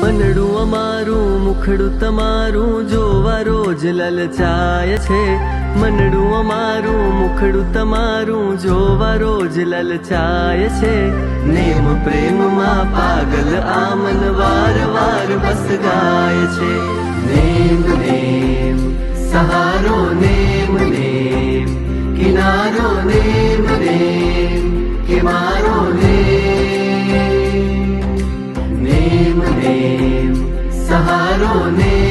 મનડું અમારું મુખડું તમારું જોવા રોજ લલચાય છે। મનડું અમારું મુખડું તમારું જોવા રોજ લલચાય છે। નેમ પ્રેમમાં પાગલ આમન વાર વાર બસ ગાય છે। નેમ નેમ સહારો નેમ નેમ કિનારો નેમ નેમ કે મારો નેમ નેમ નેમ સહારો નેમ